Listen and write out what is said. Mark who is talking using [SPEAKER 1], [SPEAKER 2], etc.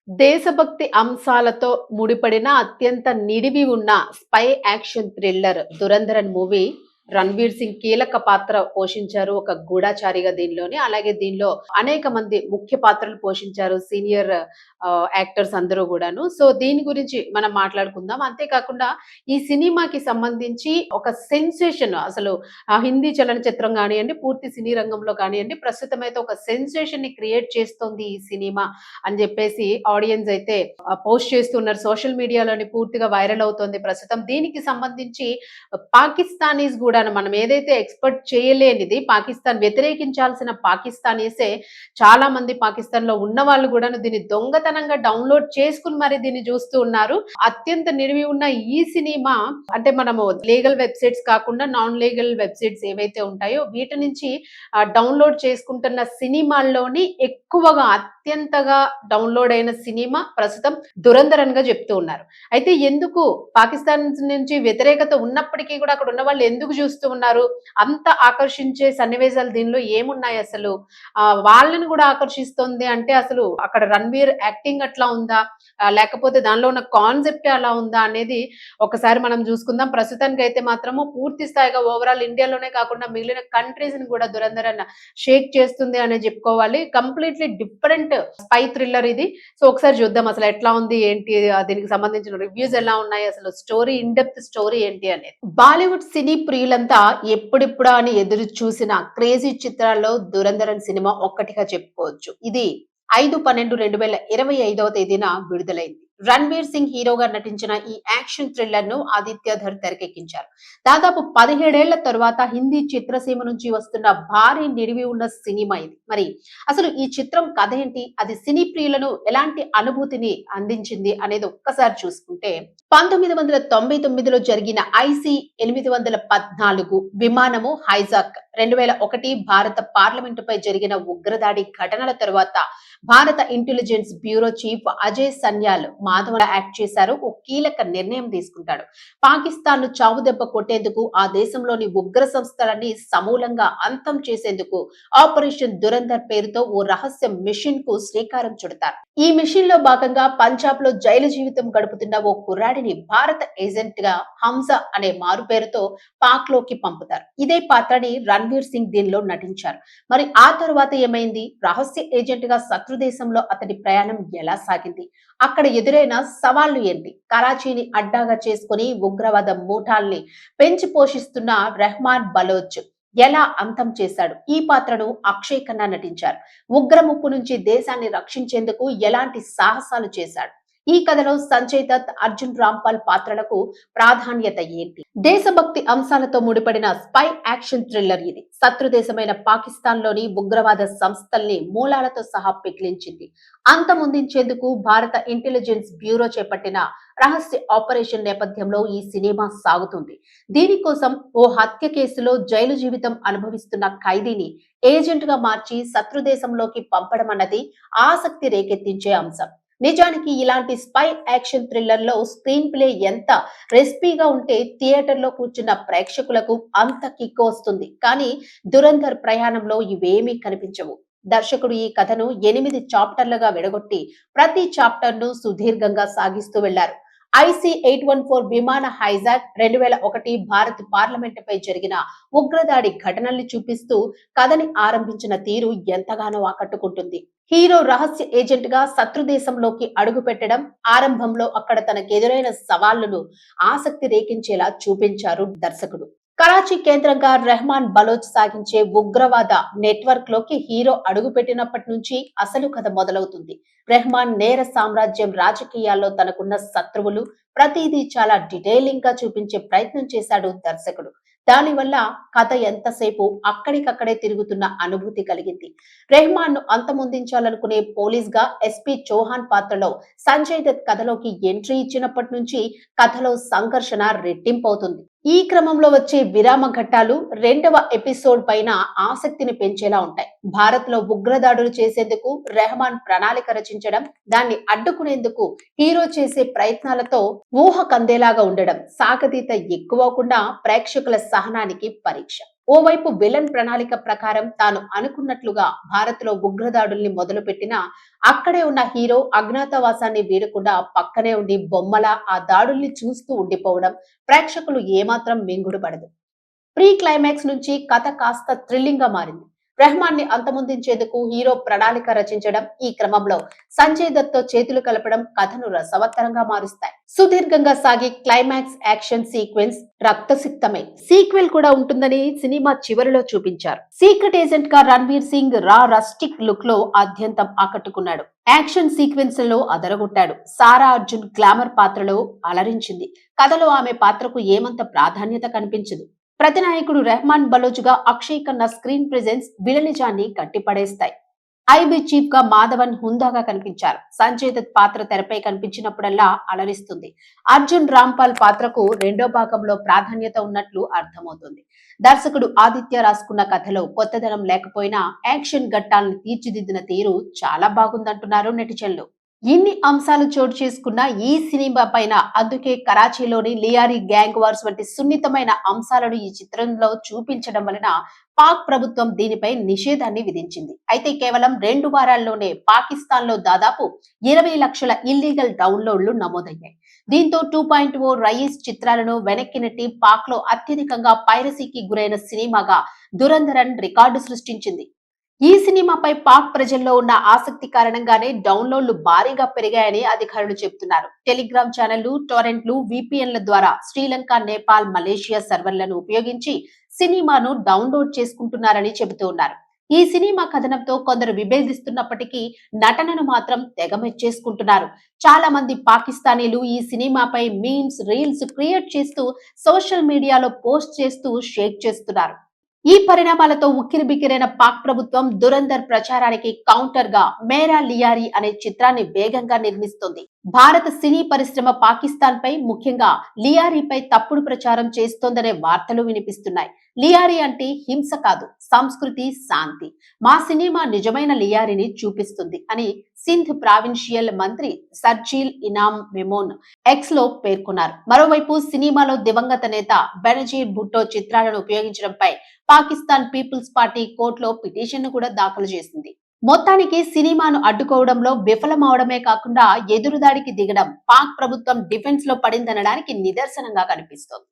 [SPEAKER 1] దేశభక్తి అంశాలతో ముడిపడిన అత్యంత నిడివి ఉన్న spy action thriller 'Dhurandhar' movie 'Ranveer Singh' కీలక పాత్ర పోషించారు. ఒక గూఢచారిగా దీనిలోని. అలాగే దీనిలో అనేక మంది ముఖ్య పాత్రలు పోషించారు. సీనియర్ యాక్టర్స్ అందరూ గూడాను. సో, దీని గురించి మనం మాట్లాడుకుందాం. అంతేకాకుండా ఈ సినిమాకి సంబంధించి ఒక సెన్సేషన్ అసలు హిందీ చలనచిత్రం గానియండి, పూర్తి సినీ రంగంలో కానియండి, ప్రస్తుతమైతే ఒక సెన్సేషన్‌ని క్రియేట్ చేస్తోంది ఈ సినిమా అని జెప్పేసి ఆడియన్స్ అయితే పోస్ట్ చేస్తున్నారు. సోషల్ మీడియాలోని పూర్తిగా వైరల్ అవుతోంది ప్రస్తుతం. దీనికి సంబంధించి పాకిస్తానీస్ గూడాను మనం ఏదైతే ఎక్స్‌పెక్ట్ చేయలేనిది వ్యతిరేకించాల్సిన పాకిస్తానీసే చాలా మంది పాకిస్తాన్‌లో ఉన్నవాళ్ళు గూడాను దీన్ని దొంగతనంగా డౌన్‌లోడ్ చేసుకొని మరి దీన్ని జూస్తూ ఉన్నారు. అత్యంత నిడివి ఉన్న ఈ సినిమా అంటే మనము లీగల్ వెబ్‌సైట్స్ కాకుండా నాన్ లీగల్ వెబ్‌సైట్స్ ఏవైతే ఉంటాయో వీటి నుంచి డౌన్‌లోడ్ చేసుకుంటున్న సినిమాల్లోని ఎక్కువగా అత్యంతగా డౌన్‌లోడ్ అయిన సినిమా ప్రస్తుతం 'దురంధరన్‌గా' చెప్తూ ఉన్నారు. అయితే ఎందుకు పాకిస్తాన్ నుంచి వ్యతిరేకత ఉన్నప్పటికీ కూడా అక్కడ ఉన్న వాళ్ళు ఎందుకు చూస్తూ ఉన్నారు? అంత ఆకర్షించే సన్నివేశాలు దీనిలో ఏమున్నాయి అసలు? వాళ్ళని కూడా ఆకర్షిస్తుంది అంటే అసలు అక్కడ 'రణ్వీర్' యాక్టింగ్ అట్లా ఉందా? లేకపోతే దానిలో ఉన్న కాన్సెప్ట్ అలా ఉందా? అనేది ఒకసారి మనం చూసుకుందాం. ప్రస్తుతానికైతే మాత్రము పూర్తి స్థాయిగా ఓవరాల్ ఇండియాలోనే కాకుండా మిగిలిన కంట్రీస్‌ని కూడా 'దురంధరన్' షేక్ చేస్తుంది అనే చెప్పుకోవాలి. కంప్లీట్‌లీ డిఫరెంట్ స్పై థ్రిల్లర్ ఇది. సో, ఒకసారి చూద్దాం అసలు ఎట్లా ఉంది? ఏంటి? దీనికి సంబంధించిన రివ్యూస్ ఎలా ఉన్నాయి? అసలు స్టోరీ ఇన్ డెప్త్ స్టోరీ ఏంటి అనేది. బాలీవుడ్ సినీ ప్రియులంతా ఎప్పుడెప్పుడా అని ఎదురు చూసిన క్రేజీ చిత్రాల్లో 'దురంధరన్' సినిమా ఒక్కటిగా చెప్పుకోవచ్చు. ఇది 5/12/2025 తేదీన విడుదలైంది. రణ్వీర్ సింగ్ హీరోగా నటించిన ఈ యాక్షన్ థ్రిల్లర్ ను ఆదిత్య ధర్ తెరకెక్కించారు. దాదాపు 17 ఏళ్ల తరువాత హిందీ చిత్రసీమ నుంచి వస్తున్న భారీ నిడివి ఉన్న సినిమా ఇది. మరి అసలు ఈ చిత్రం కథ ఏంటి? అది సినీ ప్రియులను ఎలాంటి అనుభూతిని అందించింది అనేది ఒక్కసారి చూసుకుంటే 1999లో జరిగిన IC-814 విమానము హైజాక్, 2001 భారత పార్లమెంటుపై జరిగిన ఉగ్రదాడి ఘటనల తరువాత భారత intelligence bureau chief Ajay Sanyal Madhava act చేశారు. ఓ కీలక నిర్ణయం తీసుకుంటాడు. పాకిస్తాన్ ను చావుదెబ్బ కొట్టేందుకు, ఆ దేశంలోని ఉగ్ర సంస్థలన్నీ సమూలంగా అంతం చేసేందుకు ఆపరేషన్ దురంధర్ పేరుతో ఓ రహస్య మిషన్ కు శ్రీకారం చుడతారు. ఈ మిషన్ లో భాగంగా పంజాబ్ లో జైలు జీవితం గడుపుతున్న ఓ కుర్రాడిని భారత ఏజెంట్ గా హంసా అనే మారు పేరుతో పాక్ లోకి పంపుతారు. ఇదే పాత్రని రణ్వీర్ సింగ్ దీనిలో నటించారు. మరి ఆ తరువాత ఏమైంది? రహస్య ఏజెంట్ గా శత్రు దేశంలో అతడి ప్రయాణం ఎలా సాగింది? అక్కడ ఎదురైన సవాళ్లు ఏంటి? కరాచీని అడ్డాగా చేసుకుని ఉగ్రవాద మూఠాల్ని పెంచి పోషిస్తున్న రెహమాన్ బలోచ్ ఎలా అంతం చేశాడు? ఈ పాత్రను అక్షయ్ ఖన్నా నటించారు. ఉగ్రముప్పు నుంచి దేశాన్ని రక్షించేందుకు ఎలాంటి సాహసాలు చేశాడు? ఈ కథలో సంజయ్ దత్, అర్జున్ రాంపాల్ పాత్రలకు ప్రాధాన్యత ఏంటి? దేశభక్తి అంశాలతో ముడిపడిన స్పై యాక్షన్ థ్రిల్లర్ ఇది. శత్రు దేశమైన పాకిస్తాన్ లోని ఉగ్రవాద సంస్థల్ని మూలాలతో సహా పెకిలించింది. అంతమొందించేందుకు భారత ఇంటెలిజెన్స్ బ్యూరో చేపట్టిన రహస్య ఆపరేషన్ నేపథ్యంలో ఈ సినిమా సాగుతుంది. దీనికోసం ఓ హత్య కేసులో జైలు జీవితం అనుభవిస్తున్న ఖైదీని ఏజెంట్ గా మార్చి శత్రు దేశంలోకి పంపడం అన్నది ఆసక్తి రేకెత్తించే అంశం. నిజానికి ఇలాంటి స్పై యాక్షన్ థ్రిల్లర్ లో స్క్రీన్ ప్లే ఎంత రెస్పీగా ఉంటే థియేటర్ లో కూర్చున్న ప్రేక్షకులకు అంత కిక్ వస్తుంది. కానీ దురంధర్ ప్రయాణంలో ఇవేమీ కనిపించవు. దర్శకుడు ఈ కథను 8 చాప్టర్లుగా విడగొట్టి ప్రతి చాప్టర్ ను సుదీర్ఘంగా సాగిస్తూ వెళ్లారు. IC-814 విమాన హైజాక్, 2001 భారత పార్లమెంటుపై జరిగిన ఉగ్రదాడి ఘటనల్ని చూపిస్తూ కథని ఆరంభించిన తీరు ఎంతగానో ఆకట్టుకుంటుంది. హీరో రహస్య ఏజెంట్ గా శత్రు దేశంలోకి అడుగు పెట్టడం, ఆరంభంలో అక్కడ తనకెదురైన సవాళ్లను ఆసక్తి రేకించేలా చూపించారు దర్శకుడు. కరాచీ కేంద్రంగా రెహమాన్ బలోచ్ సాగించే ఉగ్రవాద నెట్వర్క్ లోకి హీరో అడుగు పెట్టినప్పటి నుంచి అసలు కథ మొదలవుతుంది. రెహమాన్ నేర సామ్రాజ్యం, రాజకీయాల్లో తనకున్న శత్రువులు, ప్రతిదీ చాలా డీటెయిలింగ్ గా చూపించే ప్రయత్నం చేశాడు దర్శకుడు. దానివల్ల కథ ఎంతసేపు అక్కడికక్కడే తిరుగుతున్న అనుభూతి కలిగింది. రెహమాన్ ను అంతమొందించాలనుకునే పోలీస్ గా ఎస్పీ చౌహాన్ పాత్రలో సంజయ్ దత్ కథలోకి ఎంట్రీ ఇచ్చినప్పటి నుంచి కథలో సంఘర్షణ రెట్టింపవుతుంది. ఈ క్రమంలో వచ్చే విరామ ఘట్టాలు రెండవ ఎపిసోడ్ పైన ఆసక్తిని పెంచేలా ఉంటాయి. భారత్ లో ఉగ్రదాడులు చేసేందుకు రెహమాన్ ప్రణాళిక రచించడం, దాన్ని అడ్డుకునేందుకు హీరో చేసే ప్రయత్నాలతో ఊహ కందేలాగా ఉండడం, సాగతీత ఎక్కువకుండా ప్రేక్షకుల సహనానికి పరీక్ష. ఓవైపు విలన్ ప్రణాళిక ప్రకారం తాను అనుకున్నట్లుగా భారత్ లో ఉగ్రదాడుల్ని మొదలుపెట్టినా అక్కడే ఉన్న హీరో అజ్ఞాతవాసాన్ని వీడకుండా పక్కనే ఉండి బొమ్మలా ఆ దాడుల్ని చూస్తూ ఉండిపోవడం ప్రేక్షకులు ఏమాత్రం మింగుడు పడదు. ప్రీ క్లైమాక్స్ నుంచి కథ కాస్త థ్రిల్లింగ్ గా మారింది. రెహమాన్ ని అంతమొందించేందుకు హీరో ప్రణాళిక రచించడం, ఈ క్రమంలో సంజయ్ దత్ తో చేతులు కలపడం కథను రసవత్తరంగా మారుస్తాయి. సుదీర్ఘంగా సాగే క్లైమాక్స్ యాక్షన్ సీక్వెన్స్ రక్తసిక్తమే. సీక్వెల్ కూడా ఉంటుందని సినిమా చివరిలో చూపించారు. సీక్రెట్ ఏజెంట్ గా రణ్వీర్ సింగ్ రస్టిక్ లుక్ లో అత్యంతం ఆకట్టుకున్నాడు. యాక్షన్ సీక్వెన్స్ లో అదరగొట్టాడు. సారా అర్జున్ గ్లామర్ పాత్రలో అలరించింది. కథలో ఆమె పాత్రకు ఏమంత ప్రాధాన్యత కనిపించదు. ప్రతినాయకుడు రెహమాన్ బలోచుగా అక్షయ్ ఖన్నా స్క్రీన్ ప్రెజెన్స్ విలనిజాన్ని కట్టిపడేస్తాయి. ఐబీ చీఫ్ గా మాధవన్ హుందాగా కనిపించారు. సంజయ్ దత్ పాత్ర తెరపై కనిపించినప్పుడల్లా అలరిస్తుంది. అర్జున్ రాంపాల్ పాత్రకు రెండో భాగంలో ప్రాధాన్యత ఉన్నట్లు అర్థమవుతుంది. దర్శకుడు ఆదిత్య రాసుకున్న కథలో కొత్తదనం లేకపోయినా యాక్షన్ ఘట్టాలను తీర్చిదిద్దిన తీరు చాలా బాగుందంటున్నారు నెటిజన్లు. ఇన్ని అంశాలు చోటు చేసుకున్న ఈ సినిమా పైన అందుకే కరాచీలోని లియారీ గ్యాంగ్ వార్స్ వంటి సున్నితమైన అంశాలను ఈ చిత్రంలో చూపించడం వలన పాక్ ప్రభుత్వం దీనిపై నిషేధాన్ని విధించింది. అయితే కేవలం 2 వారాల్లోనే పాకిస్తాన్ లో దాదాపు 20 లక్షల ఇల్లీగల్ డౌన్లోడ్లు నమోదయ్యాయి. దీంతో 2.0 రయీస్ చిత్రాలను వెనక్కి నెట్టి పాక్ లో అత్యధికంగా పైరసీకి గురైన సినిమాగా దురంధరన్ రికార్డు సృష్టించింది. ఈ సినిమాపై పాక్ ప్రజల్లో ఉన్న ఆసక్తి కారణంగానే డౌన్లోడ్లు భారీగా పెరిగాయని అధికారులు చెబుతున్నారు. టెలిగ్రామ్ ఛానళ్లు, టొరెంట్లు, విపిఎన్ల ద్వారా శ్రీలంక, నేపాల్, మలేషియా సర్వర్లను ఉపయోగించి సినిమాను డౌన్లోడ్ చేసుకుంటున్నారని చెబుతూ ఉన్నారు. ఈ సినిమా కథనంతో కొందరు విభేదిస్తున్నప్పటికీ నటనను మాత్రం తెగమెచ్చేసుకుంటున్నారు. చాలా మంది పాకిస్తానీలు ఈ సినిమాపై మీమ్స్, రీల్స్ క్రియేట్ చేస్తూ సోషల్ మీడియాలో పోస్ట్ చేస్తూ షేక్ చేస్తున్నారు. ఈ పరిణామాలతో ఉక్కిరిబిక్కిరైన పాక్ ప్రభుత్వం దురంధర్ ప్రచారానికి కౌంటర్ గా మేరా లియారీ అనే చిత్రాన్ని వేగంగా నిర్మిస్తోంది. భారత సినీ పరిశ్రమ పాకిస్తాన్ పై, ముఖ్యంగా లియారీపై తప్పుడు ప్రచారం చేస్తోందనే వార్తలు వినిపిస్తున్నాయి. లియారీ అంటే హింస కాదు, సంస్కృతి, శాంతి. మా సినిమా నిజమైన లియారీని చూపిస్తుంది అని సింధ్ ప్రావిన్షియల్ మంత్రి సర్జీల్ ఇనామ్ మెమోన్ ఎక్స్ లో పేర్కొన్నారు. మరోవైపు సినిమాలో దివంగత నేత బెనజీర్ భుట్టో చిత్రాలను ఉపయోగించడంపై పాకిస్తాన్ పీపుల్స్ పార్టీ కోర్టులో పిటిషన్ ను కూడా దాఖలు చేసింది. మొత్తానికి సినిమాను అడ్డుకోవడంలో విఫలమవడమే కాకుండా ఎదురుదాడికి దిగడం పాక్ ప్రభుత్వం డిఫెన్స్ లో పడిందనడానికి నిదర్శనంగా కనిపిస్తోంది.